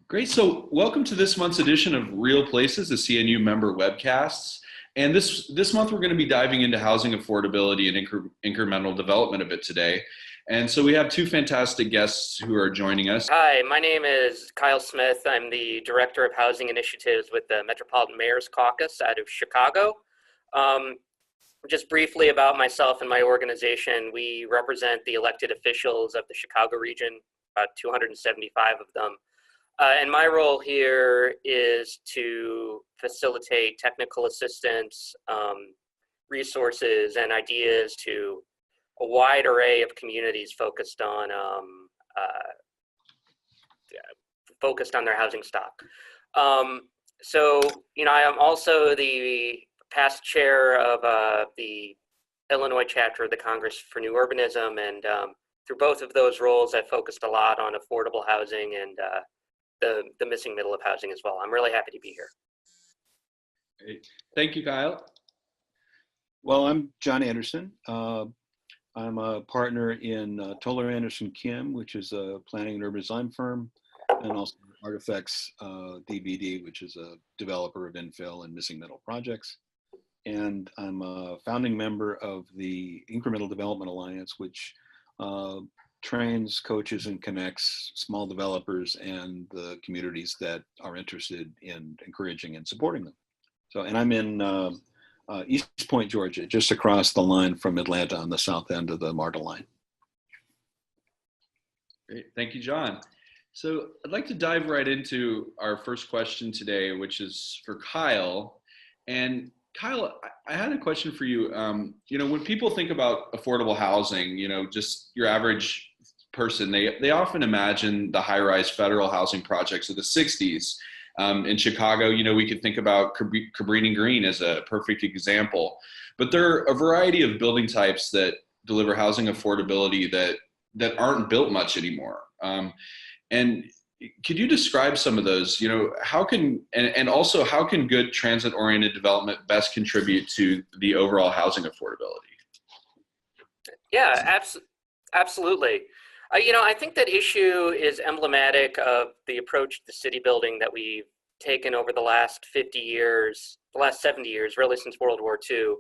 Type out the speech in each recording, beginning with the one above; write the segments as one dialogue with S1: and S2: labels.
S1: Great. So welcome to this month's edition of Real Places, the CNU member webcasts. And this month, we're going to be diving into housing affordability and incremental development a bit today. And so we have two fantastic guests who are joining us.
S2: Hi, my name is Kyle Smith. I'm the Director of Housing Initiatives with the Metropolitan Mayors Caucus out of Chicago. Just briefly about myself and my organization, we represent the elected officials of the Chicago region, about 275 of them. And my role here is to facilitate technical assistance, resources, and ideas to a wide array of communities focused on their housing stock. So, I am also the past chair of the Illinois chapter of the Congress for New Urbanism, and through both of those roles, I've focused a lot on affordable housing and the missing middle of housing as well. I'm really happy to be here.
S1: Great. Thank you, Kyle.
S3: Well, I'm John Anderson. I'm a partner in Tolar Anderson Kim, which is a planning and urban design firm, and also Artifex DVD, which is a developer of infill and missing middle projects. And I'm a founding member of the Incremental Development Alliance, which trains, coaches, and connects small developers and the communities that are interested in encouraging and supporting them. So, and I'm in East Point, Georgia, just across the line from Atlanta on the south end of the MARTA line.
S1: Great. Thank you, John. So I'd like to dive right into our first question today, which is for Kyle. And Kyle, I had a question for you. When people think about affordable housing, just your average person, they often imagine the high-rise federal housing projects of the 60s. In Chicago, we could think about Cabrini Green as a perfect example. But there are a variety of building types that deliver housing affordability that aren't built much anymore. And could you describe some of those? How can good transit-oriented development best contribute to the overall housing affordability?
S2: Yeah, absolutely. I think that issue is emblematic of the approach to city building that we've taken over the last 50 years, the last 70 years, really since World War II.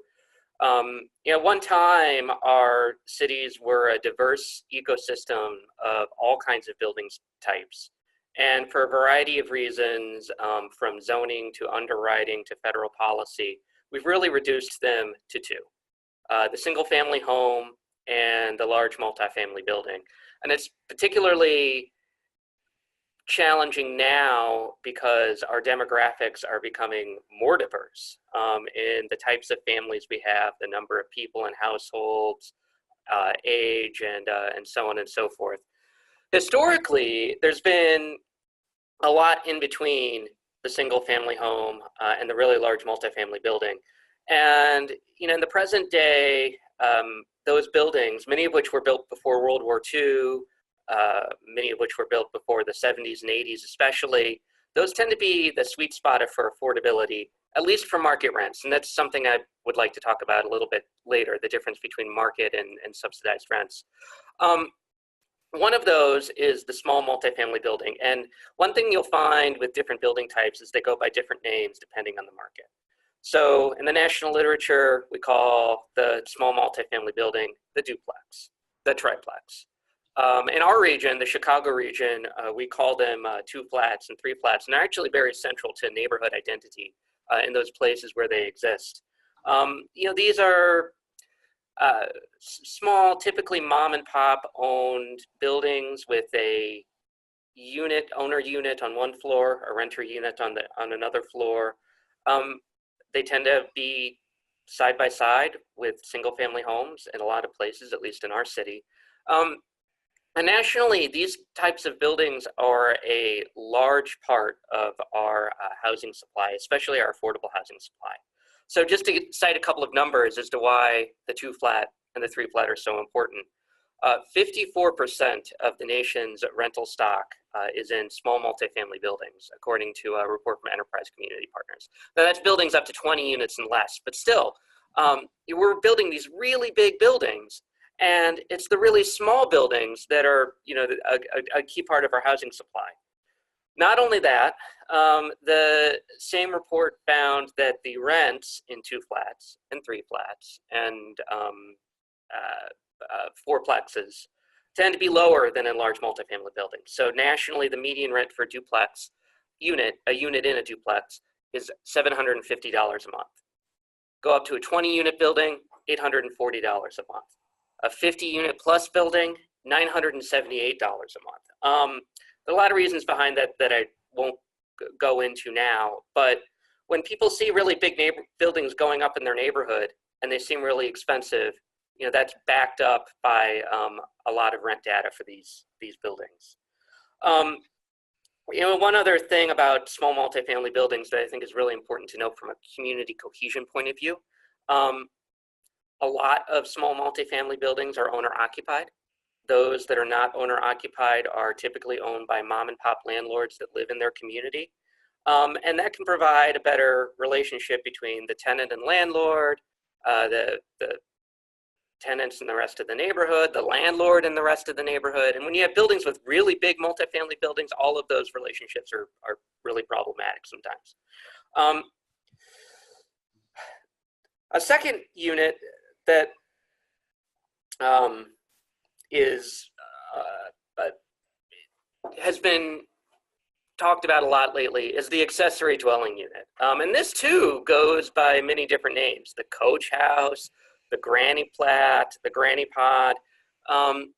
S2: One time our cities were a diverse ecosystem of all kinds of building types. And for a variety of reasons, from zoning to underwriting to federal policy, we've really reduced them to two, the single family home and the large multifamily building. And it's particularly challenging now because our demographics are becoming more diverse in the types of families we have, the number of people in households, age, and so on and so forth. Historically, there's been a lot in between the single family home and the really large multifamily building. And, in the present day, those buildings, many of which were built before World War II, many of which were built before the 70s and 80s especially, those tend to be the sweet spot for affordability, at least for market rents. And that's something I would like to talk about a little bit later, the difference between market and subsidized rents. One of those is the small multifamily building. And one thing you'll find with different building types is they go by different names depending on the market. So in the national literature, we call the small multifamily building the duplex, the triplex. In our region, the Chicago region, we call them two flats and three flats, and they're actually very central to neighborhood identity in those places where they exist. These are small, typically mom and pop owned buildings with a owner unit on one floor, a renter unit on another floor. They tend to be side by side with single family homes in a lot of places, at least in our city. And nationally, these types of buildings are a large part of our housing supply, especially our affordable housing supply. So just to cite a couple of numbers as to why the two flat and the three flat are so important. 54% of the nation's rental stock is in small multifamily buildings, according to a report from Enterprise Community Partners. Now that's buildings up to 20 units and less, but still, we're building these really big buildings, and it's the really small buildings that are, a key part of our housing supply. Not only that, the same report found that the rents in 2 flats and 3 flats and 4plexes tend to be lower than in large multifamily buildings. So nationally, the median rent for a duplex unit, a unit in a duplex, is $750 a month. Go up to a 20-unit building, $840 a month. A 50-unit plus building, $978 a month. There are a lot of reasons behind that that I won't go into now, but when people see really big buildings going up in their neighborhood and they seem really expensive, that's backed up by a lot of rent data for these buildings. One other thing about small multifamily buildings that I think is really important to note from a community cohesion point of view, a lot of small multifamily buildings are owner occupied. Those that are not owner occupied are typically owned by mom and pop landlords that live in their community. And that can provide a better relationship between the tenant and landlord, the tenants in the rest of the neighborhood, the landlord in the rest of the neighborhood. And when you have buildings with really big multifamily buildings, all of those relationships are really problematic sometimes. A second unit that has been talked about a lot lately is the accessory dwelling unit. And this too goes by many different names: the coach house, the granny plat, the granny pod. The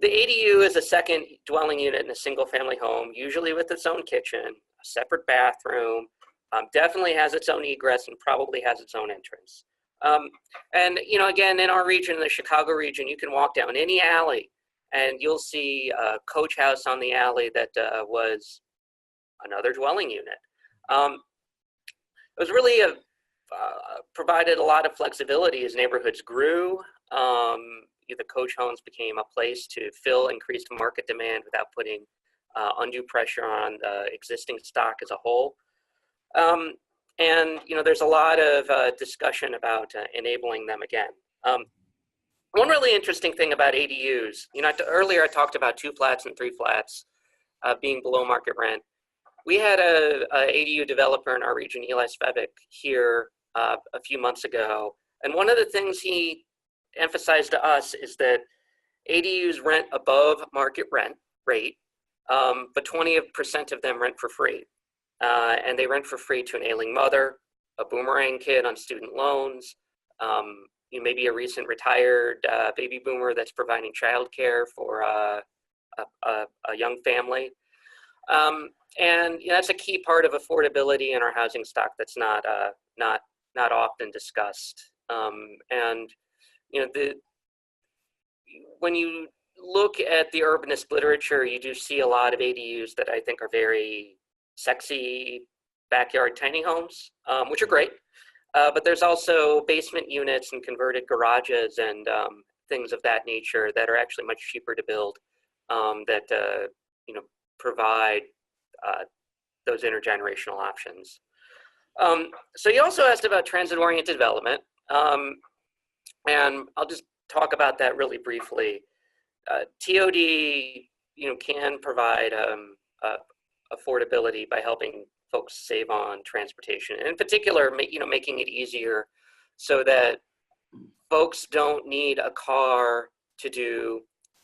S2: ADU is a second dwelling unit in a single family home, usually with its own kitchen, a separate bathroom, definitely has its own egress and probably has its own entrance. And again, in our region, the Chicago region, you can walk down any alley and you'll see a coach house on the alley that was another dwelling unit. It was really provided a lot of flexibility as neighborhoods grew. The coach homes became a place to fill increased market demand without putting undue pressure on the existing stock as a whole. And there's a lot of discussion about enabling them again. One really interesting thing about ADUs, earlier I talked about 2 flats and 3 flats being below market rent. We had a ADU developer in our region, Eli Svevic, here a few months ago. And one of the things he emphasized to us is that ADUs rent above market rent rate, but 20% of them rent for free. And they rent for free to an ailing mother, a boomerang kid on student loans, maybe a recent retired baby boomer that's providing childcare for a young family. And that's a key part of affordability in our housing stock that's not often discussed. When you look at the urbanist literature, you do see a lot of ADUs that I think are very sexy backyard tiny homes, which are great. But there's also basement units and converted garages and things of that nature that are actually much cheaper to build that provide those intergenerational options. So you also asked about transit-oriented development, and I'll just talk about that really briefly. TOD, can provide affordability by helping folks save on transportation, and in particular, making it easier so that folks don't need a car to do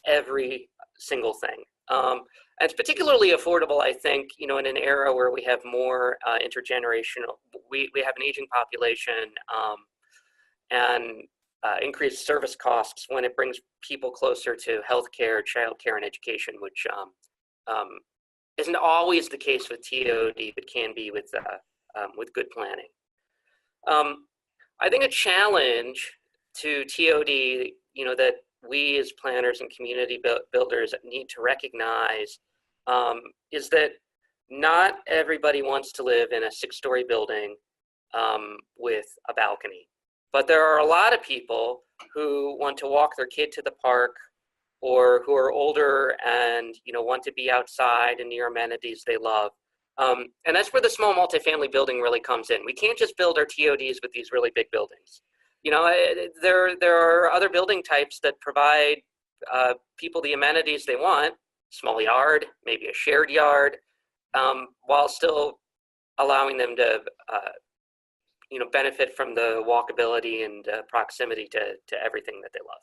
S2: every single thing. And it's particularly affordable, I think, in an era where we have more intergenerational, we have an aging population and increased service costs when it brings people closer to healthcare, childcare, and education, which isn't always the case with TOD, but can be with good planning. I think a challenge to TOD, that we as planners and community builders need to recognize is that not everybody wants to live in a 6-story building with a balcony. But there are a lot of people who want to walk their kid to the park, or who are older and want to be outside and near amenities they love. And that's where the small multifamily building really comes in. We can't just build our TODs with these really big buildings. There are other building types that provide people the amenities they want: small yard, maybe a shared yard, while still allowing them to benefit from the walkability and proximity to everything that they love.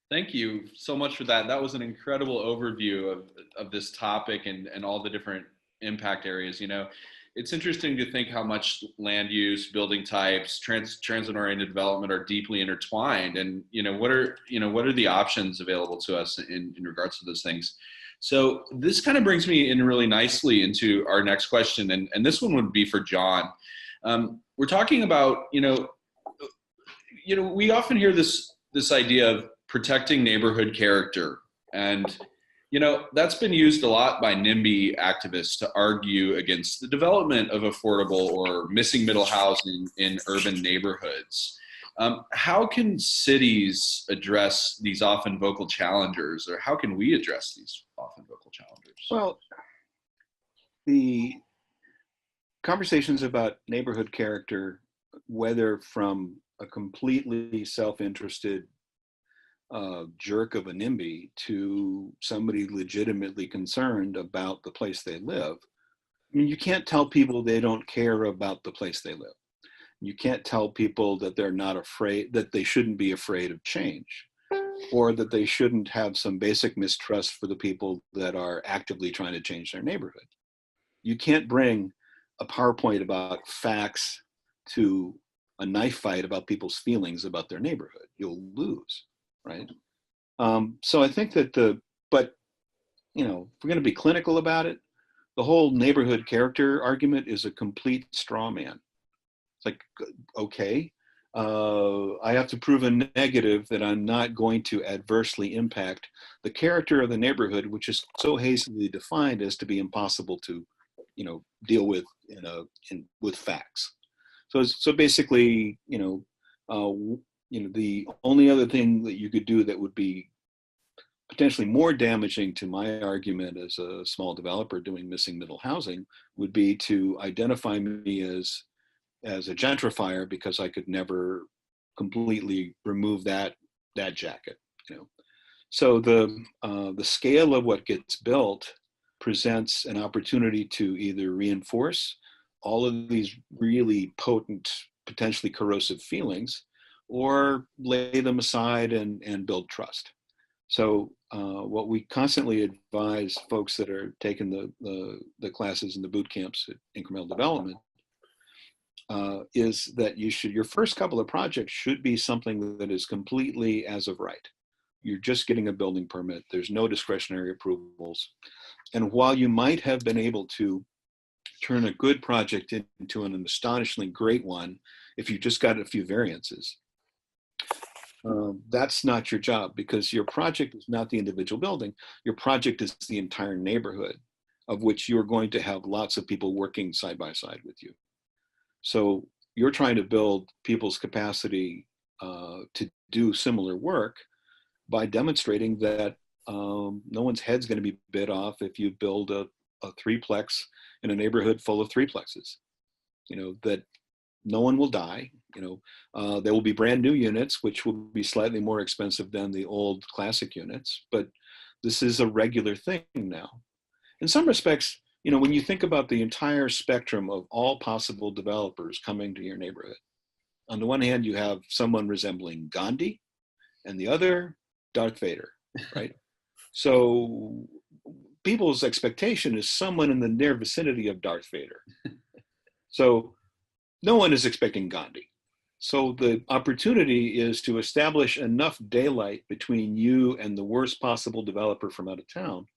S1: Thank you so much for that. That was an incredible overview of this topic and all the different impact areas. It's interesting to think how much land use, building types, transit-oriented development are deeply intertwined. And what are the options available to us in regards to those things? So this kind of brings me in really nicely into our next question, and this one would be for John. We're talking about we often hear this idea of protecting neighborhood character, and that's been used a lot by NIMBY activists to argue against the development of affordable or missing middle housing in urban neighborhoods. How can cities address these often vocal challengers, or how can we address these often vocal challengers?
S3: Well, the conversations about neighborhood character, whether from a completely self-interested jerk of a NIMBY to somebody legitimately concerned about the place they live, I mean, you can't tell people they don't care about the place they live. You can't tell people that they're not afraid, that they shouldn't be afraid of change, or that they shouldn't have some basic mistrust for the people that are actively trying to change their neighborhood. You can't bring a PowerPoint about facts to a knife fight about people's feelings about their neighborhood. You'll lose, right? So I think that if we're going to be clinical about it, the whole neighborhood character argument is a complete straw man. It's like, okay, I have to prove a negative that I'm not going to adversely impact the character of the neighborhood, which is so hastily defined as to be impossible to, deal with with facts. So basically, the only other thing that you could do that would be potentially more damaging to my argument as a small developer doing missing middle housing would be to identify me as a gentrifier, because I could never completely remove that jacket. So the scale of what gets built presents an opportunity to either reinforce all of these really potent, potentially corrosive feelings, or lay them aside and build trust. So what we constantly advise folks that are taking the classes and the boot camps at incremental development is that your first couple of projects should be something that is completely as of right. You're just getting a building permit. There's no discretionary approvals. And while you might have been able to turn a good project into an astonishingly great one if you just got a few variances, that's not your job, because your project is not the individual building. Your project is the entire neighborhood, of which you're going to have lots of people working side by side with you. So you're trying to build people's capacity to do similar work by demonstrating that no one's head's going to be bit off if you build a threeplex in a neighborhood full of threeplexes. That no one will die. There will be brand new units, which will be slightly more expensive than the old classic units, but this is a regular thing now. In some respects, when you think about the entire spectrum of all possible developers coming to your neighborhood, on the one hand, you have someone resembling Gandhi, and the other, Darth Vader, right? So people's expectation is someone in the near vicinity of Darth Vader. So no one is expecting Gandhi. So the opportunity is to establish enough daylight between you and the worst possible developer from out of town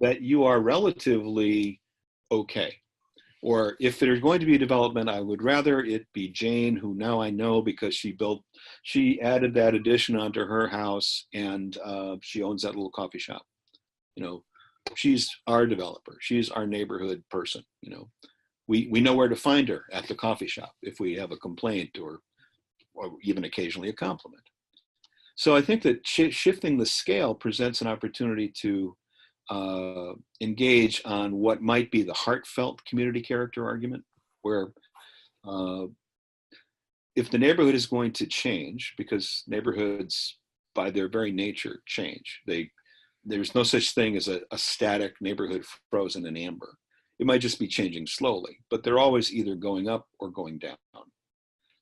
S3: that you are relatively okay. Or if there's going to be development, I would rather it be Jane, who now I know because she added that addition onto her house, and she owns that little coffee shop. She's our developer. She's our neighborhood person. We know where to find her at the coffee shop if we have a complaint or even occasionally a compliment. So I think that shifting the scale presents an opportunity to engage on what might be the heartfelt community character argument, where if the neighborhood is going to change, because neighborhoods by their very nature change, they there's no such thing as a static neighborhood frozen in amber. It might just be changing slowly, but they're always either going up or going down.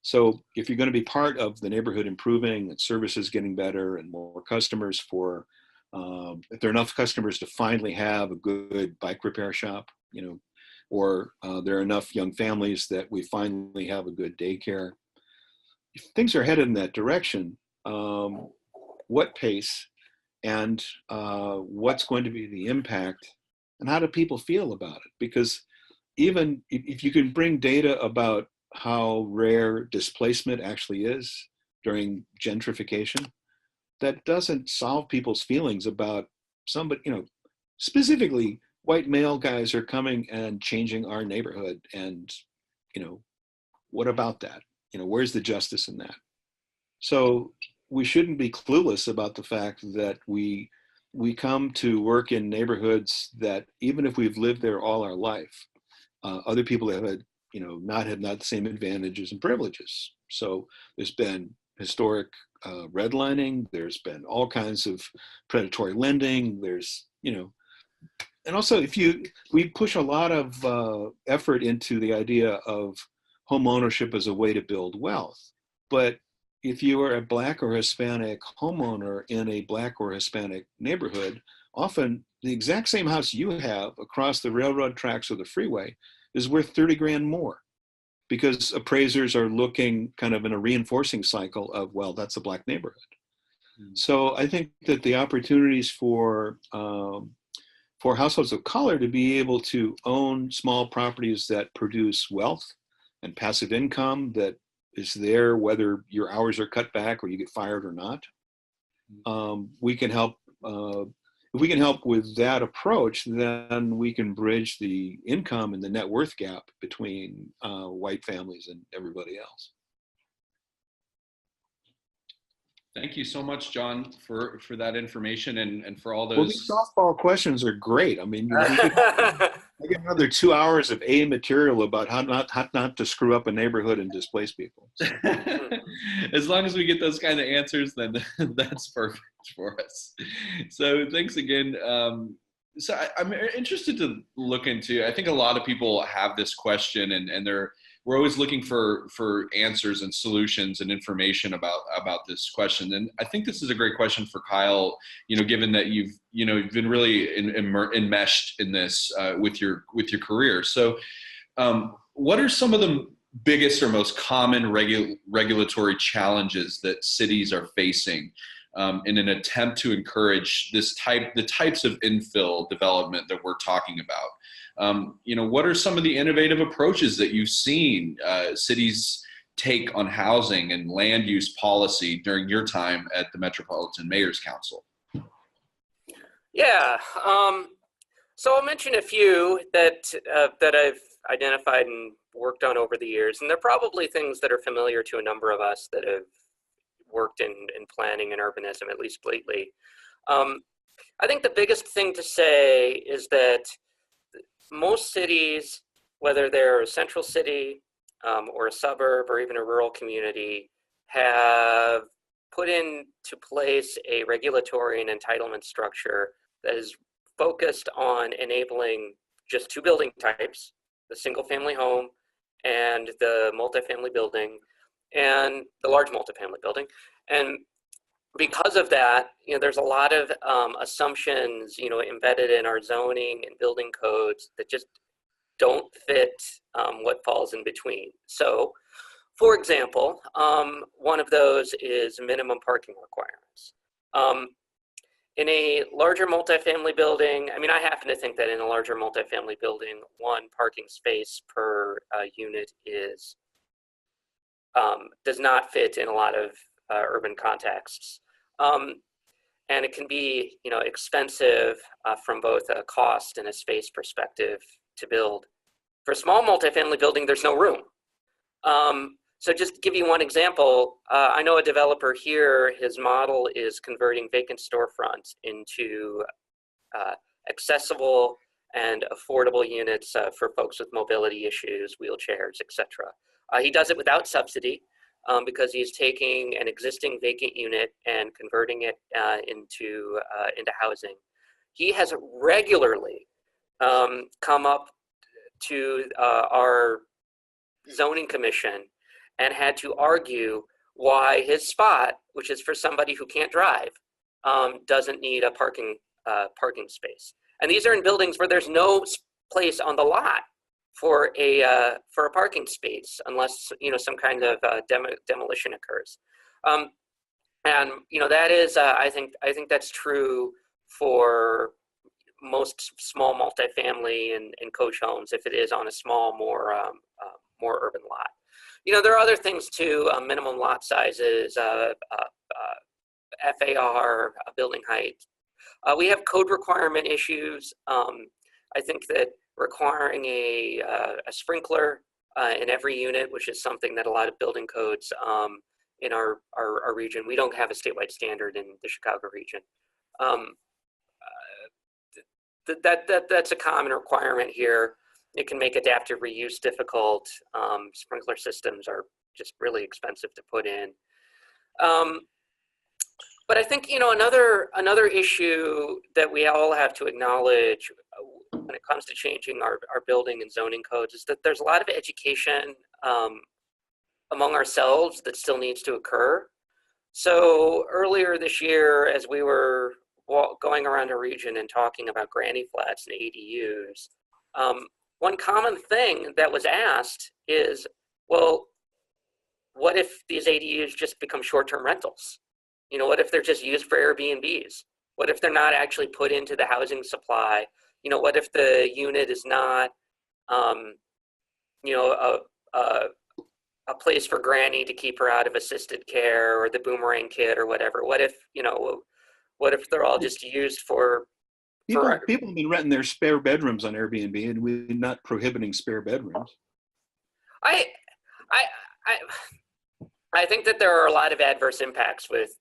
S3: So if you're going to be part of the neighborhood improving and services getting better and more customers for, if there are enough customers to finally have a good bike repair shop, or there are enough young families that we finally have a good daycare. If things are headed in that direction, what pace and what's going to be the impact and how do people feel about it? Because even if you can bring data about how rare displacement actually is during gentrification, that doesn't solve people's feelings about somebody, specifically white male guys are coming and changing our neighborhood. And, what about that? Where's the justice in that? So we shouldn't be clueless about the fact that we come to work in neighborhoods that even if we've lived there all our life, other people have had, not the same advantages and privileges. So there's been historic redlining, there's been all kinds of predatory lending, there's, and also we push a lot of effort into the idea of home ownership as a way to build wealth. But if you are a Black or Hispanic homeowner in a Black or Hispanic neighborhood, often the exact same house you have across the railroad tracks or the freeway is worth 30 grand more, because appraisers are looking kind of in a reinforcing cycle of, well, that's a Black neighborhood. Mm. So I think that the opportunities for households of color to be able to own small properties that produce wealth and passive income that is there whether your hours are cut back or you get fired or not. We can help. If we can help with that approach, then we can bridge the income and the net worth gap between white families and everybody else.
S1: Thank you so much, John, for that information and for all those.
S3: Well, these softball questions are great. I mean, I get another 2 hours of material about how not to screw up a neighborhood and displace people. So.
S1: As long as we get those kind of answers, then that's perfect for us. So thanks again. So I'm interested to look into, I think a lot of people have this question and we're always looking for answers and solutions and information about this question. And I think this is a great question for Kyle, given that you've been really enmeshed in this with your career. So what are some of the biggest or most common regulatory challenges that cities are facing in an attempt to encourage the types of infill development that we're talking about? What are some of the innovative approaches that you've seen cities take on housing and land use policy during your time at the Metropolitan Mayors Council?
S2: Yeah, so I'll mention a few that I've identified and worked on over the years, and they're probably things that are familiar to a number of us that have worked in planning and urbanism, at least lately. I think the biggest thing to say is that most cities, whether they're a central city or a suburb or even a rural community, have put into place a regulatory and entitlement structure that is focused on enabling just two building types, the single family home and the multifamily building, and the large multifamily building. And because of that, there's a lot of assumptions, embedded in our zoning and building codes that just don't fit what falls in between. So, for example, one of those is minimum parking requirements. In a larger multifamily building, I happen to think that in a larger multifamily building, one parking space per unit does not fit in a lot of urban contexts. And it can be, expensive from both a cost and a space perspective to build. For a small multifamily building, there's no room. So just to give you one example, I know a developer here, his model is converting vacant storefronts into accessible and affordable units for folks with mobility issues, wheelchairs, etc. He does it without subsidy because he's taking an existing vacant unit and converting it into housing. he has regularly come up to our zoning commission and had to argue why his spot, which is for somebody who can't drive, doesn't need a parking space. And these are in buildings where there's no place on the lot for a parking space unless some kind of demolition occurs. And that is I think that's true for most small multifamily and coach homes if it is on a small, more urban lot. There are other things too, minimum lot sizes, FAR, building height. We have code requirement issues. I think that requiring a sprinkler in every unit, which is something that a lot of building codes in our region, we don't have a statewide standard in the Chicago region. That's a common requirement here. It can make adaptive reuse difficult. Sprinkler systems are just really expensive to put in. But I think another issue that we all have to acknowledge when it comes to changing our building and zoning codes is that there's a lot of education among ourselves that still needs to occur. So earlier this year, as we were going around a region and talking about granny flats and ADUs, one common thing that was asked is, well, what if these ADUs just become short-term rentals? What if they're just used for Airbnbs? What if they're not actually put into the housing supply? What if the unit is not, a place for granny to keep her out of assisted care or the boomerang kid or whatever? What if they're all just used for
S3: People have been renting their spare bedrooms on Airbnb, and we're not prohibiting spare bedrooms. I
S2: think that there are a lot of adverse impacts with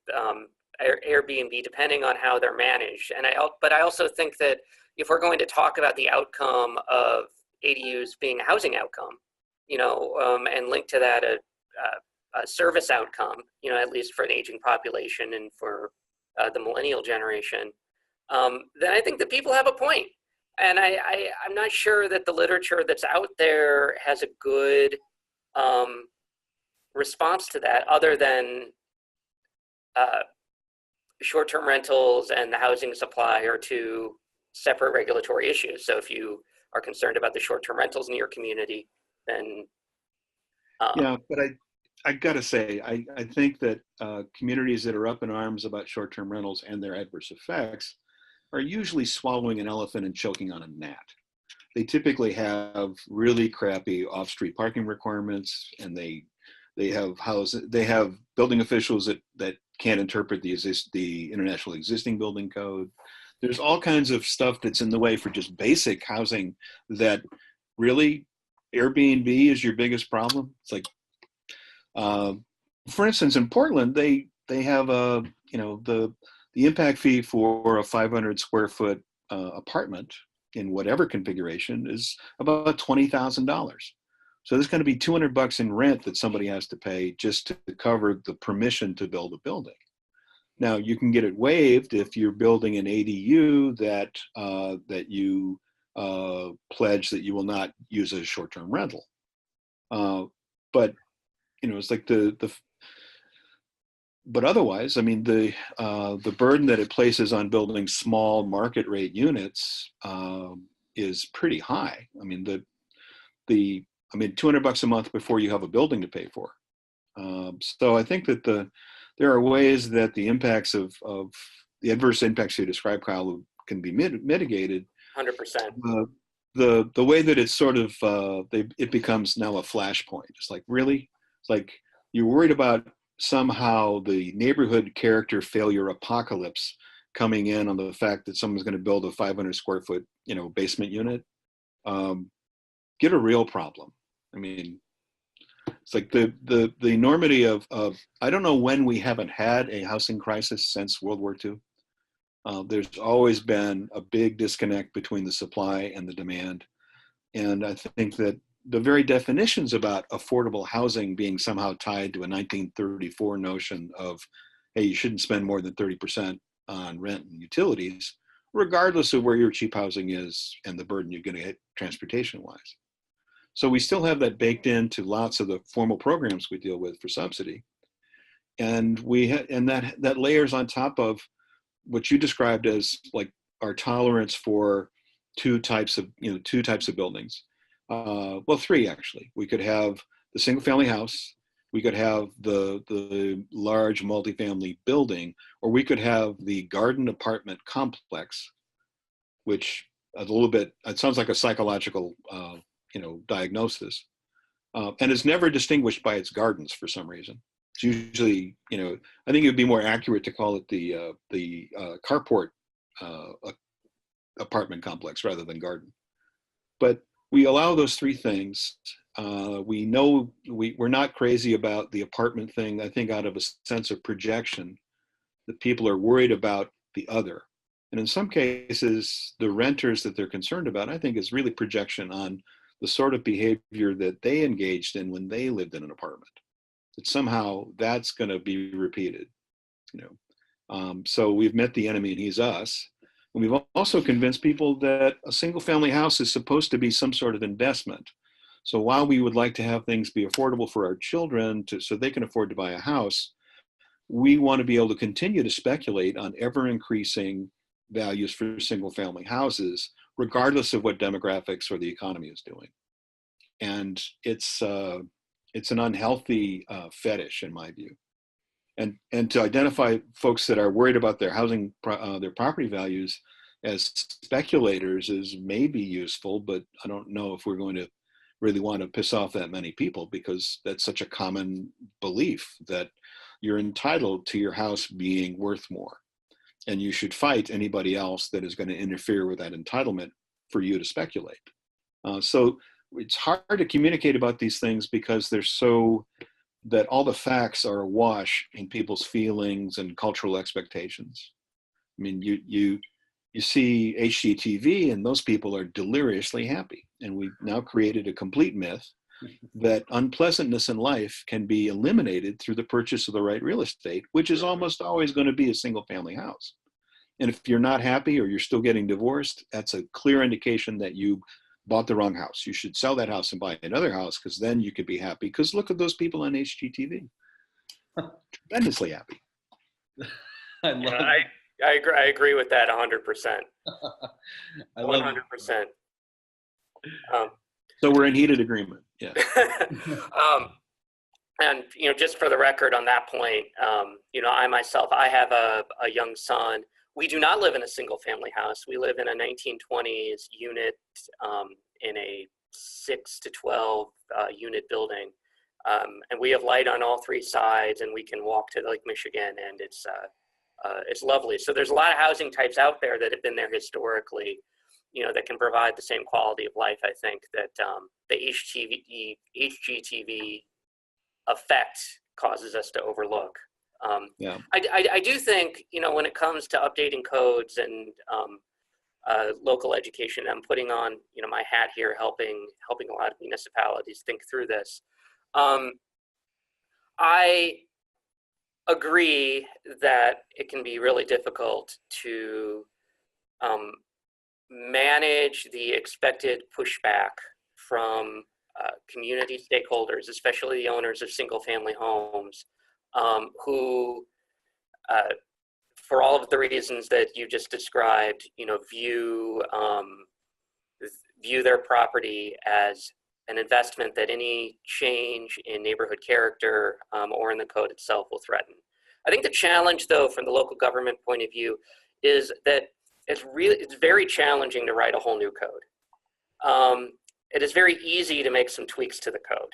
S2: Airbnb, depending on how they're managed. But I also think that if we're going to talk about the outcome of ADUs being a housing outcome, and link to that a service outcome, at least for an aging population and for the millennial generation, then I think that people have a point. And I'm not sure that the literature that's out there has a good response to that, other than short-term rentals and the housing supply are two separate regulatory issues. So if you are concerned about the short-term rentals in your community, then
S3: yeah, but I gotta say, I think that communities that are up in arms about short-term rentals and their adverse effects are usually swallowing an elephant and choking on a gnat. They typically have really crappy off-street parking requirements, and they have building officials that can't interpret the international existing building code. There's all kinds of stuff that's in the way for just basic housing that really Airbnb is your biggest problem. It's like, for instance, in Portland, they have the impact fee for a 500 square foot apartment in whatever configuration is about $20,000. So there's going to be $200 in rent that somebody has to pay just to cover the permission to build a building. Now you can get it waived if you're building an ADU that you pledge that you will not use as a short-term rental. But it's like but otherwise, I mean, the burden that it places on building small market rate units is pretty high. I mean, $200 a month before you have a building to pay for. So I think that there are ways that the impacts of the adverse impacts you described, Kyle, can be mitigated.
S2: 100%.
S3: The way that it's sort of it becomes now a flashpoint. It's like, really? It's like you're worried about somehow the neighborhood character failure apocalypse coming in on the fact that someone's going to build a 500 square foot basement unit. Get a real problem. I mean, it's like the enormity of I don't know when we haven't had a housing crisis since World War II. There's always been a big disconnect between the supply and the demand. And I think that the very definitions about affordable housing being somehow tied to a 1934 notion of, hey, you shouldn't spend more than 30% on rent and utilities regardless of where your cheap housing is and the burden you're going to get transportation-wise. So we still have that baked into lots of the formal programs we deal with for subsidy. And that layers on top of what you described as like our tolerance for two types of buildings. Well, three actually. We could have the single family house, we could have the large multifamily building, or we could have the garden apartment complex, which it sounds like a psychological diagnosis, and is never distinguished by its gardens for some reason. It's usually, I think it would be more accurate to call it the carport apartment complex rather than garden. But we allow those three things. We know we're not crazy about the apartment thing, I think out of a sense of projection that people are worried about the other. And in some cases, the renters that they're concerned about, I think, is really projection on the sort of behavior that they engaged in when they lived in an apartment. That somehow that's going to be repeated, So we've met the enemy and he's us. And we've also convinced people that a single family house is supposed to be some sort of investment. So while we would like to have things be affordable for our children so they can afford to buy a house, we want to be able to continue to speculate on ever increasing values for single family houses, regardless of what demographics or the economy is doing. And it's an unhealthy fetish in my view. And to identify folks that are worried about their housing, their property values as speculators is maybe useful, but I don't know if we're going to really want to piss off that many people, because that's such a common belief that you're entitled to your house being worth more. And you should fight anybody else that is going to interfere with that entitlement for you to speculate. So it's hard to communicate about these things because they're so that all the facts are awash in people's feelings and cultural expectations. I mean, you see HGTV and those people are deliriously happy. And we've now created a complete myth that unpleasantness in life can be eliminated through the purchase of the right real estate, which is almost always going to be a single family house. And if you're not happy or you're still getting divorced, that's a clear indication that you bought the wrong house. You should sell that house and buy another house, because then you could be happy. Because look at those people on HGTV. Tremendously happy.
S2: I agree with that 100%. 100%.
S3: So we're in heated agreement. Yeah.
S2: And just for the record on that point, I myself, I have a young son. We do not live in a single family house. We live in a 1920s unit in a 6 to 12 unit building. And we have light on all three sides, and we can walk to Lake Michigan, and it's lovely. So there's a lot of housing types out there that have been there historically, that can provide the same quality of life, I think, that the HGTV effect causes us to overlook.
S3: Yeah.
S2: I do think, when it comes to updating codes and local education, I'm putting on, my hat here, helping a lot of municipalities think through this. I agree that it can be really difficult to manage the expected pushback from community stakeholders, especially the owners of single-family homes, who, for all of the reasons that you just described, view their property as an investment that any change in neighborhood character or in the code itself will threaten. I think the challenge, though, from the local government point of view, is that it's very challenging to write a whole new code. It is very easy to make some tweaks to the code.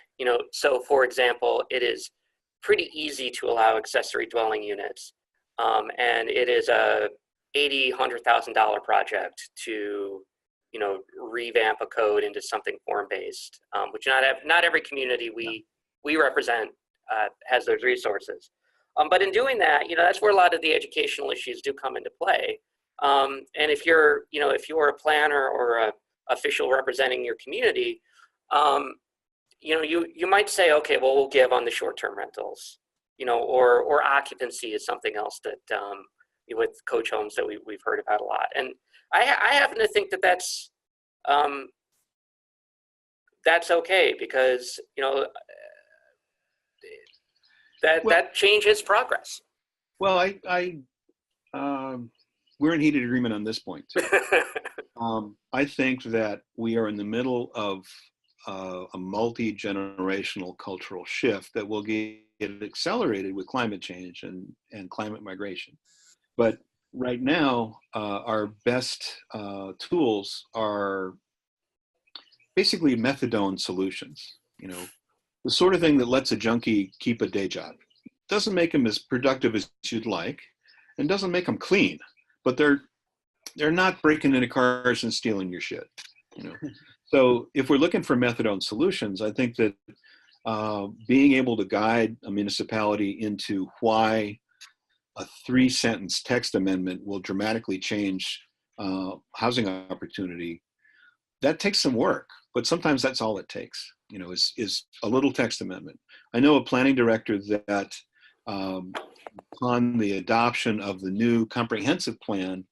S2: So for example, it is pretty easy to allow accessory dwelling units, and it is a $80,000, $100,000 project to revamp a code into something form-based, which not every community we represent has those resources. But in doing that, that's where a lot of the educational issues do come into play. And if you're a planner or a official representing your community, you might say, okay, well, we'll give on the short-term rentals, or occupancy is something else that with coach homes that we've heard about a lot. And I happen to think that that's okay, because that changes progress.
S3: Well, we're in heated agreement on this point too. I think that we are in the middle of a multi-generational cultural shift that will get accelerated with climate change and climate migration. But right now, our best tools are basically methadone solutions. The sort of thing that lets a junkie keep a day job. Doesn't make them as productive as you'd like, and doesn't make them clean, but they're not breaking into cars and stealing your shit. So if we're looking for methadone solutions, I think that being able to guide a municipality into why a 3-sentence text amendment will dramatically change housing opportunity, that takes some work, but sometimes that's all it takes, is a little text amendment. I know a planning director that upon the adoption of the new comprehensive plan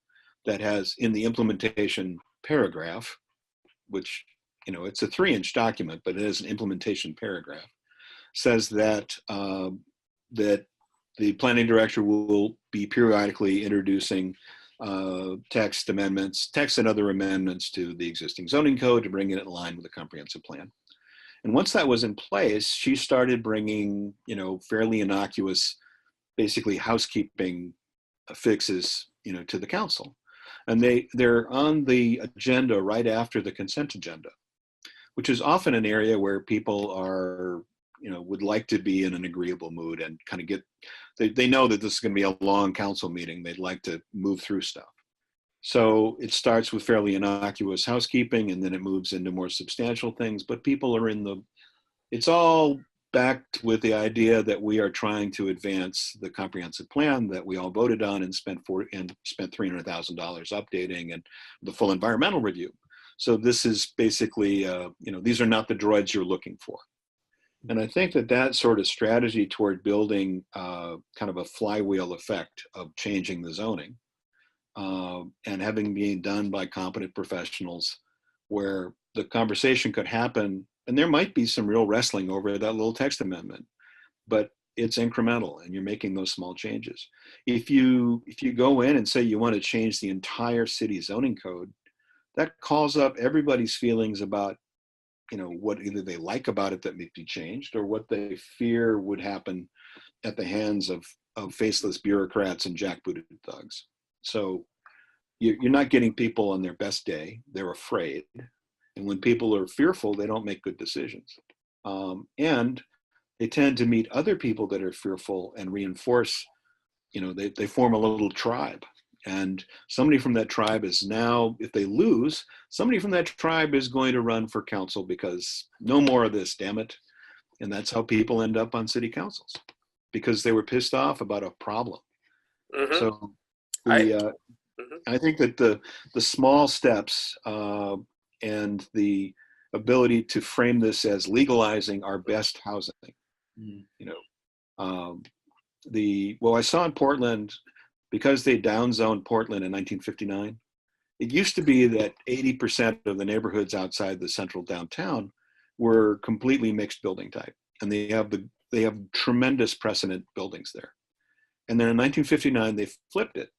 S3: that has in the implementation paragraph, which, it's a 3-inch document, but it is an implementation paragraph, says that that the planning director will be periodically introducing text and other amendments to the existing zoning code to bring it in line with the comprehensive plan. And once that was in place, she started bringing, fairly innocuous, basically housekeeping fixes, to the council. And they're on the agenda right after the consent agenda, which is often an area where people are, would like to be in an agreeable mood and kind of they know that this is going to be a long council meeting. They'd like to move through stuff. So it starts with fairly innocuous housekeeping, and then it moves into more substantial things, but people are it's all backed with the idea that we are trying to advance the comprehensive plan that we all voted on and spent $300,000 updating, and the full environmental review. So this is basically, these are not the droids you're looking for. And I think that sort of strategy toward building kind of a flywheel effect of changing the zoning and having been done by competent professionals, where the conversation could happen, and there might be some real wrestling over that little text amendment, but it's incremental and you're making those small changes. If you go in and say you want to change the entire city zoning code, that calls up everybody's feelings about, what either they like about it that may be changed, or what they fear would happen at the hands of faceless bureaucrats and jackbooted thugs. So you're not getting people on their best day. They're afraid. And when people are fearful, they don't make good decisions. And they tend to meet other people that are fearful and reinforce, they form a little tribe. And somebody from that tribe is now, if they lose, somebody from that tribe is going to run for council, because no more of this, damn it. And that's how people end up on city councils, because they were pissed off about a problem. Mm-hmm. So I think that the small steps and the ability to frame this as legalizing our best housing, I saw in Portland, because they downzoned Portland in 1959, it used to be that 80% of the neighborhoods outside the central downtown were completely mixed building type, and they have tremendous precedent buildings there. And then in 1959 they flipped it,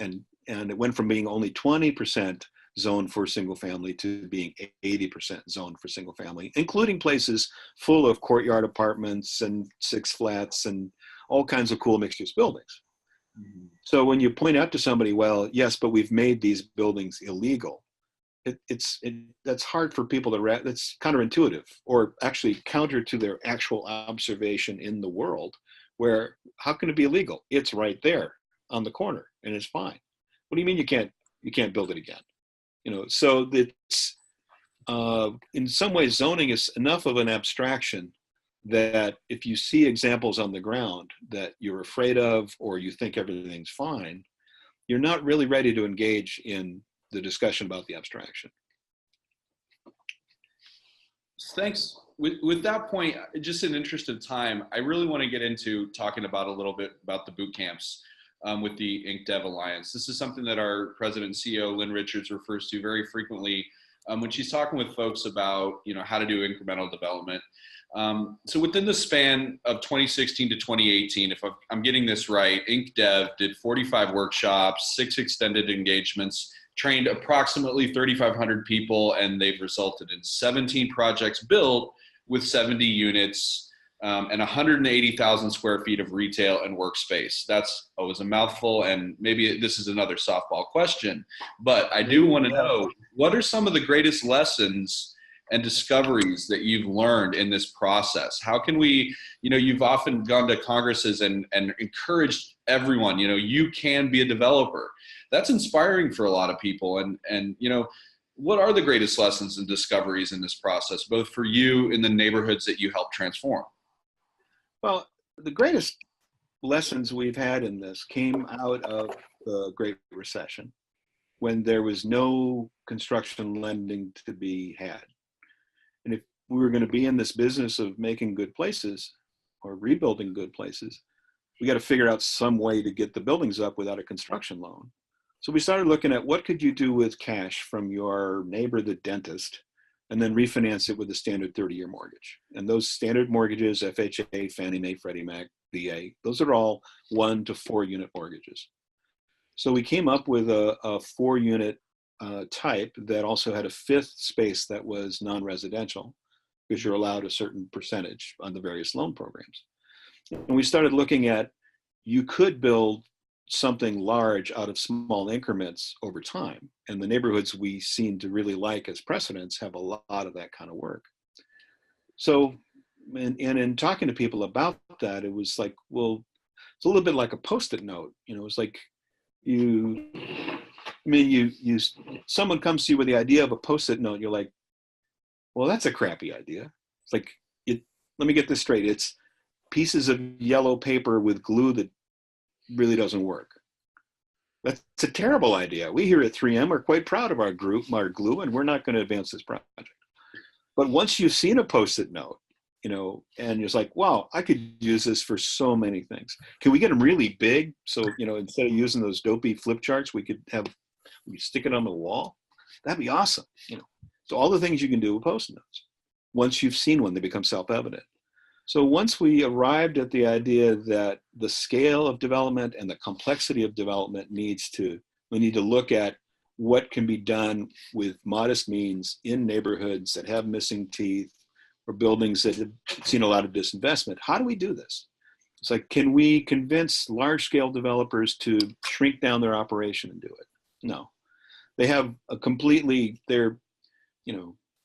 S3: and it went from being only 20% zoned for single family to being 80% zoned for single family, including places full of courtyard apartments and 6 flats and all kinds of cool mixed use buildings. Mm-hmm. So when you point out to somebody, well, yes, but we've made these buildings illegal, that's hard for people to that's counterintuitive, or actually counter to their actual observation in the world, where how can it be illegal? It's right there on the corner and it's fine. What do you mean you can't build it again? So it's in some ways zoning is enough of an abstraction that if you see examples on the ground that you're afraid of, or you think everything's fine, you're not really ready to engage in the discussion about the abstraction.
S1: Thanks. With that point, just in interest of time, I really want to get into talking about a little bit about the boot camps. with the Inc. Dev Alliance. This is something that our president and CEO, Lynn Richards, refers to very frequently when she's talking with folks about, how to do incremental development. So within the span of 2016 to 2018, if I'm getting this right, Inc. Dev did 45 workshops, 6 extended engagements, trained approximately 3,500 people, and they've resulted in 17 projects built with 70 units and 180,000 square feet of retail and workspace. That's always a mouthful, and maybe this is another softball question, but I do want to know, what are some of the greatest lessons and discoveries that you've learned in this process? How can we, you've often gone to congresses and encouraged everyone, you can be a developer. That's inspiring for a lot of people. And what are the greatest lessons and discoveries in this process, both for you in the neighborhoods that you help transform?
S3: Well, the greatest lessons we've had in this came out of the Great Recession, when there was no construction lending to be had. And if we were going to be in this business of making good places or rebuilding good places, we got to figure out some way to get the buildings up without a construction loan. So we started looking at what could you do with cash from your neighbor, the dentist, and then refinance it with a standard 30-year mortgage. And those standard mortgages, FHA, Fannie Mae, Freddie Mac, VA, those are all 1 to 4 unit mortgages. So we came up with a 4-unit type that also had a 5th space that was non-residential, because you're allowed a certain percentage on the various loan programs. And we started looking at, you could build something large out of small increments over time. And the neighborhoods we seem to really like as precedents have a lot of that kind of work. So, and in talking to people about that, it was like, well, it's a little bit like a Post-it note. It was like, someone comes to you with the idea of a Post-it note, you're like, well, that's a crappy idea. It's like, let me get this straight. It's pieces of yellow paper with glue that really doesn't work. That's a terrible idea. We here at 3M are quite proud of our glue, and we're not going to advance this project. But once you've seen a Post-it note, and it's like, wow, I could use this for so many things. Can we get them really big? So, instead of using those dopey flip charts, we stick it on the wall. That'd be awesome. So all the things you can do with Post-it notes. Once you've seen one, they become self-evident. So once we arrived at the idea that the scale of development and the complexity of development we need to look at what can be done with modest means in neighborhoods that have missing teeth or buildings that have seen a lot of disinvestment. How do we do this? It's like, can we convince large-scale developers to shrink down their operation and do it? No. They have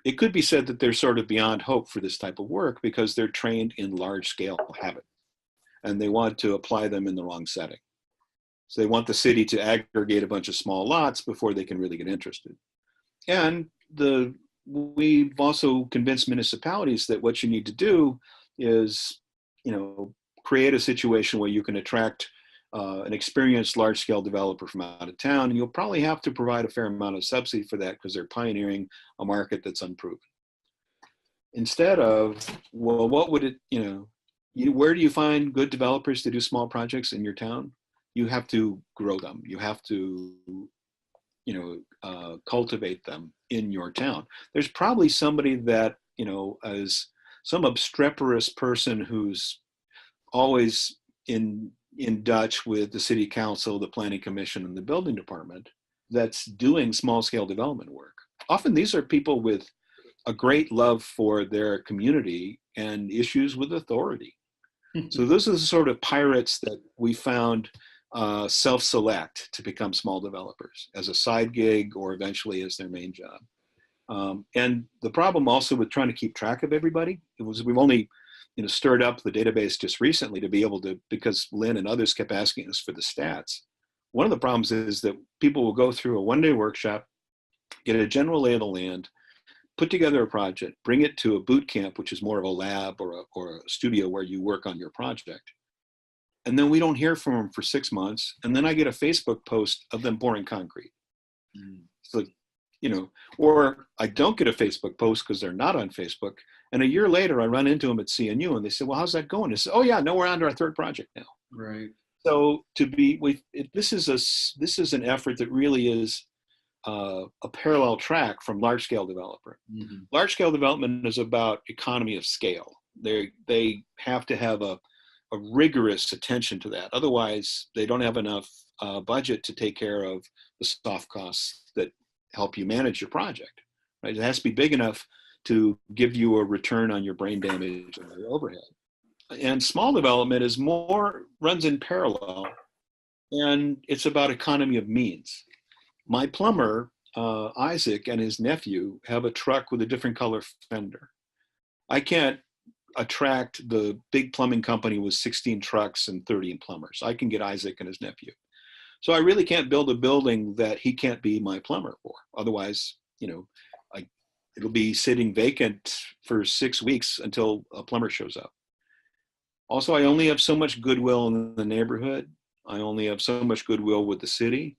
S3: it could be said that they're sort of beyond hope for this type of work because they're trained in large-scale habit, and they want to apply them in the wrong setting. So they want the city to aggregate a bunch of small lots before they can really get interested. And we've also convinced municipalities that what you need to do is, create a situation where you can attract an experienced large-scale developer from out of town, and you'll probably have to provide a fair amount of subsidy for that because they're pioneering a market that's unproven. Instead of, well, what would where do you find good developers to do small projects in your town? You have to grow them. You have to, cultivate them in your town. There's probably somebody that, as some obstreperous person who's always in Dutch with the city council, the planning commission, and the building department that's doing small scale development work. Often these are people with a great love for their community and issues with authority. So those are the sort of pirates that we found self-select to become small developers as a side gig or eventually as their main job. And the problem also with trying to keep track of everybody, we've only stirred up the database just recently to be able to, because Lynn and others kept asking us for the stats. One of the problems is that people will go through a one-day workshop, get a general lay of the land, put together a project, bring it to a boot camp, which is more of a lab or a studio where you work on your project. And then we don't hear from them for 6 months. And then I get a Facebook post of them pouring concrete. So, or I don't get a Facebook post because they're not on Facebook. And a year later, I run into them at CNU and they say, well, how's that going? I say, oh yeah, no, we're on to our 3rd project now.
S1: Right.
S3: So this is an effort that really is a parallel track from large scale development.
S1: Mm-hmm.
S3: Large scale development is about economy of scale. They have to have a rigorous attention to that. Otherwise, they don't have enough budget to take care of the soft costs that help you manage your project. Right? It has to be big enough to give you a return on your brain damage and your overhead. And small development runs in parallel, and it's about economy of means. My plumber, Isaac, and his nephew have a truck with a different color fender. I can't attract the big plumbing company with 16 trucks and 30 plumbers. I can get Isaac and his nephew. So I really can't build a building that he can't be my plumber for. Otherwise, it'll be sitting vacant for 6 weeks until a plumber shows up. Also, I only have so much goodwill in the neighborhood. I only have so much goodwill with the city.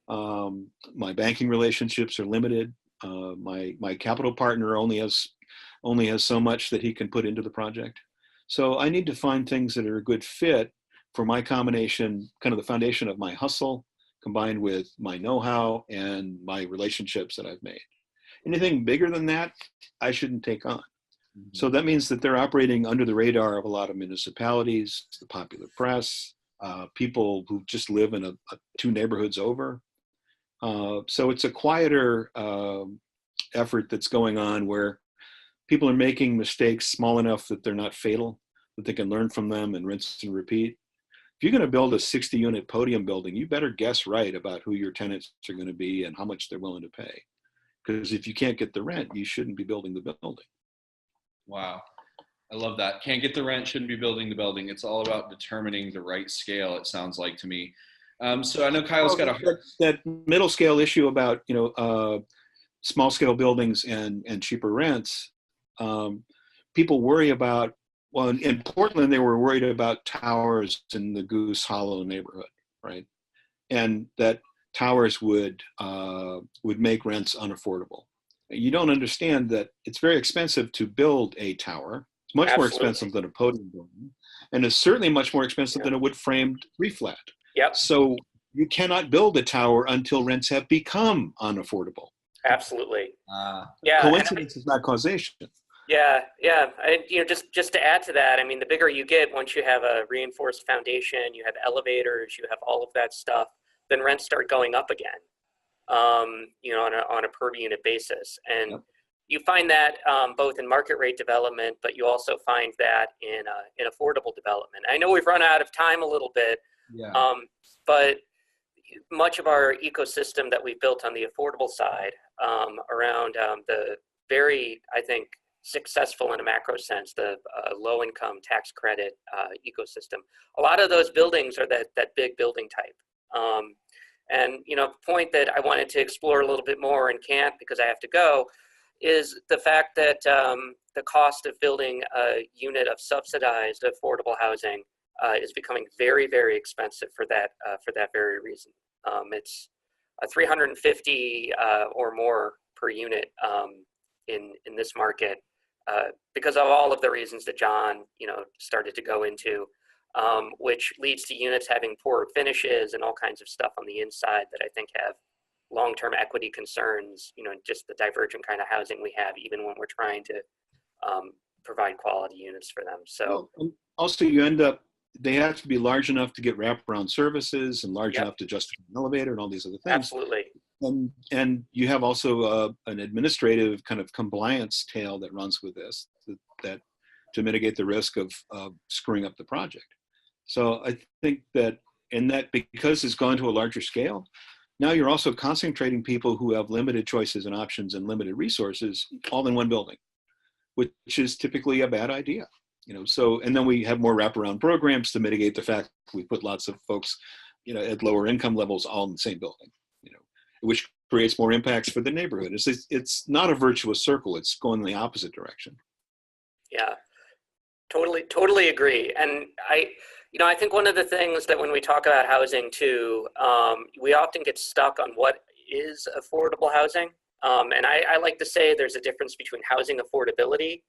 S3: My banking relationships are limited. My capital partner only has so much that he can put into the project. So I need to find things that are a good fit for my combination, kind of the foundation of my hustle, combined with my know-how and my relationships that I've made. Anything bigger than that, I shouldn't take on. Mm-hmm. So that means that they're operating under the radar of a lot of municipalities, the popular press, people who just live in 2 neighborhoods over. So it's a quieter effort that's going on where people are making mistakes small enough that they're not fatal, that they can learn from them and rinse and repeat. If you're going to build a 60-unit podium building, you better guess right about who your tenants are going to be and how much they're willing to pay. Because if you can't get the rent, you shouldn't be building the building.
S1: Wow. I love that. Can't get the rent, shouldn't be building the building. It's all about determining the right scale, it sounds like to me. So I know Kyle's got
S3: that middle scale issue about, small scale buildings and cheaper rents. People worry about, well, in Portland, they were worried about towers in the Goose Hollow neighborhood, right? And that towers would make rents unaffordable. You don't understand that it's very expensive to build a tower. It's much more expensive than a podium building, and it's certainly much more expensive than a wood framed reflat.
S2: Yep.
S3: So you cannot build a tower until rents have become unaffordable.
S2: Absolutely.
S3: Coincidence is not causation.
S2: Yeah. Just to add to that, I mean, the bigger you get, once you have a reinforced foundation, you have elevators, you have all of that stuff, then rents start going up again, on a per unit basis. And yep. You find that both in market rate development, but you also find that in affordable development. I know we've run out of time a little bit, but much of our ecosystem that we've built on the affordable side around the very, I think, successful in a macro sense, the low-income tax credit ecosystem. A lot of those buildings are that big building type. And the point that I wanted to explore a little bit more and can't because I have to go is the fact that the cost of building a unit of subsidized affordable housing is becoming very, very expensive for that very reason. It's $350 or more per unit in this market because of all of the reasons that John started to go into, which leads to units having poorer finishes and all kinds of stuff on the inside that I think have long-term equity concerns, just the divergent kind of housing we have, even when we're trying to provide quality units for them. So
S3: also they have to be large enough to get wraparound services and large enough to justify an elevator and all these other things.
S2: Absolutely.
S3: And you have also an administrative kind of compliance tail that runs with this that to mitigate the risk of screwing up the project. So I think that because it's gone to a larger scale, now you're also concentrating people who have limited choices and options and limited resources all in one building, which is typically a bad idea. So, and then we have more wraparound programs to mitigate the fact we put lots of folks, at lower income levels all in the same building, which creates more impacts for the neighborhood. It's not a virtuous circle. It's going in the opposite direction.
S2: Yeah, totally agree. And I think one of the things that when we talk about housing too, we often get stuck on what is affordable housing. And I like to say there's a difference between housing affordability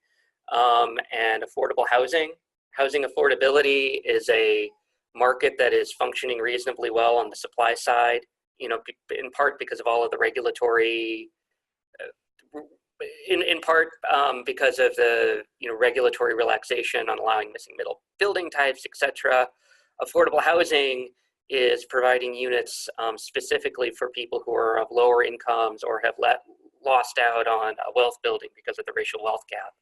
S2: and affordable housing. Housing affordability is a market that is functioning reasonably well on the supply side, you know, in part because of all of the regulatory, in part because of the, you know, regulatory relaxation on allowing missing middle building types, etc. Affordable housing is providing units specifically for people who are of lower incomes or have lost out on wealth building because of the racial wealth gap.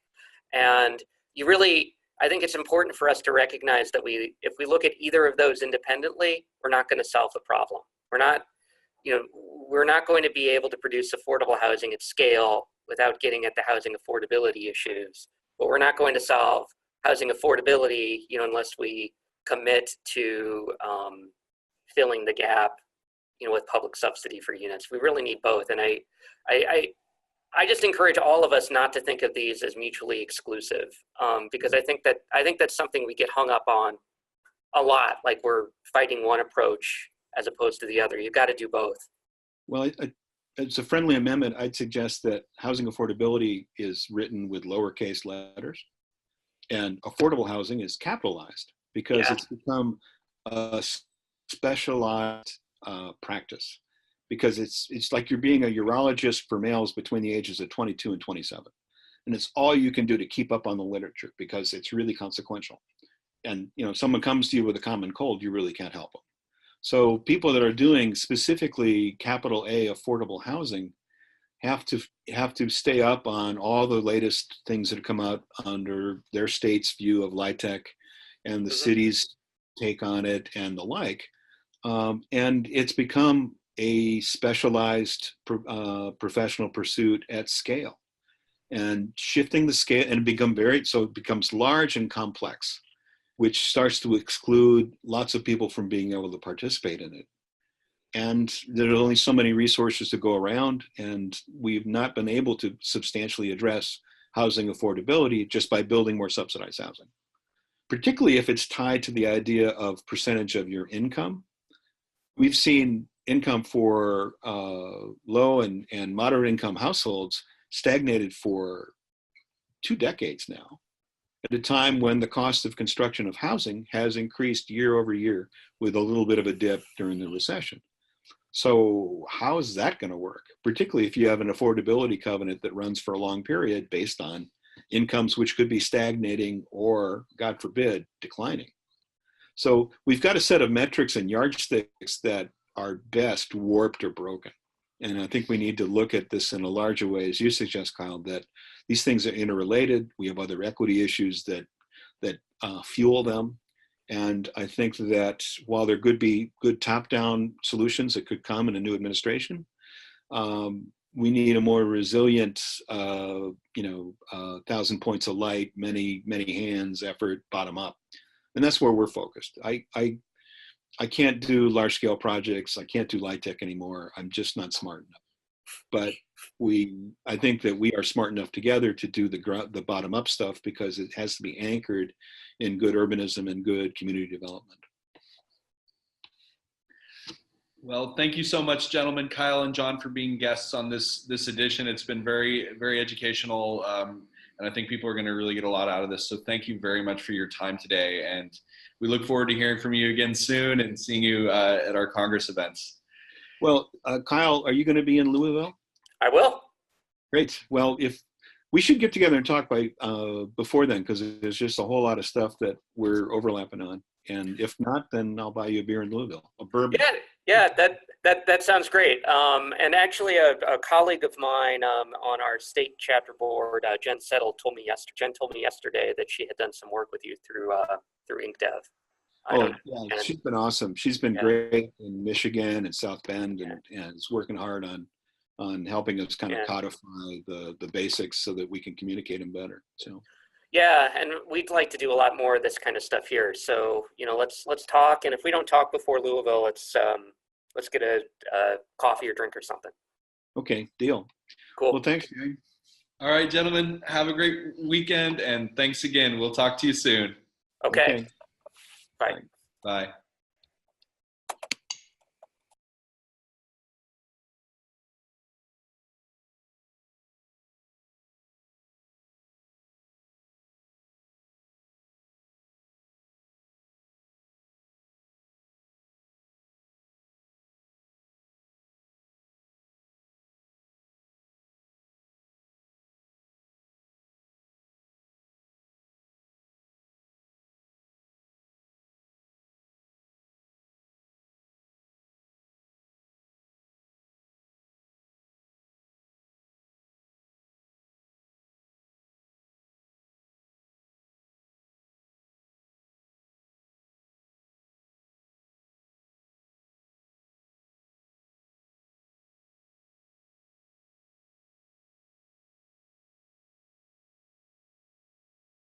S2: And you really, I think it's important for us to recognize that if we look at either of those independently, we're not going to solve the problem. We're not going to be able to produce affordable housing at scale without getting at the housing affordability issues. But we're not going to solve housing affordability, you know, unless we commit to filling the gap, you know, with public subsidy for units. We really need both. And I just encourage all of us not to think of these as mutually exclusive, because I think that's something we get hung up on a lot, like we're fighting one approach as opposed to the other. You've got to do both.
S3: Well, it's a friendly amendment. I'd suggest that housing affordability is written with lowercase letters, and affordable housing is capitalized because it's become a specialized practice. Because it's like you're being a urologist for males between the ages of 22 and 27. And it's all you can do to keep up on the literature because it's really consequential. And, you know, if someone comes to you with a common cold, you really can't help them. So people that are doing specifically capital A affordable housing have to stay up on all the latest things that have come out under their state's view of LIHTC and the city's take on it and the like. And it's become a specialized professional pursuit at scale, and shifting the scale and it becomes large and complex, which starts to exclude lots of people from being able to participate in it. And there's only so many resources to go around, and we've not been able to substantially address housing affordability just by building more subsidized housing, particularly if it's tied to the idea of percentage of your income. We've seen income for low and moderate income households stagnated for 2 decades now, at a time when the cost of construction of housing has increased year over year with a little bit of a dip during the recession. So how is that going to work, particularly if you have an affordability covenant that runs for a long period based on incomes which could be stagnating or, God forbid, declining? So we've got a set of metrics and yardsticks that are best warped or broken. And I think we need to look at this in a larger way, as you suggest, Kyle, that these things are interrelated. We have other equity issues that fuel them. And I think that while there could be good top-down solutions that could come in a new administration, we need a more resilient, 1,000 points of light, many hands effort, bottom up. And that's where we're focused. I can't do large scale projects. I can't do LIHTC anymore. I'm just not smart enough. But I think that we are smart enough together to do the bottom up stuff, because it has to be anchored in good urbanism and good community development.
S1: Well, thank you so much, gentlemen, Kyle and John, for being guests on this edition. It's been very, very educational, and I think people are going to really get a lot out of this. So thank you very much for your time today, and we look forward to hearing from you again soon and seeing you at our Congress events. Well, Kyle, are you going to be in Louisville?
S2: I will.
S1: Great. Well, if we should get together and talk before then, because there's just a whole lot of stuff that we're overlapping on. And if not, then I'll buy you a beer in Louisville, a bourbon.
S2: Yeah, that sounds great. And actually, a colleague of mine on our state chapter board, Jen Settle, told me yesterday that she had done some work with you through InkDev.
S1: She's been awesome. She's been great in Michigan and South Bend, and is working hard on helping us kind of codify the basics so that we can communicate them better. So.
S2: Yeah, and we'd like to do a lot more of this kind of stuff here. So, let's talk. And if we don't talk before Louisville, let's get a coffee or drink or something.
S1: Okay, deal.
S2: Cool.
S1: Well, thanks, Jay. All right, gentlemen, have a great weekend, and thanks again. We'll talk to you soon.
S2: Okay. Bye.
S1: Bye.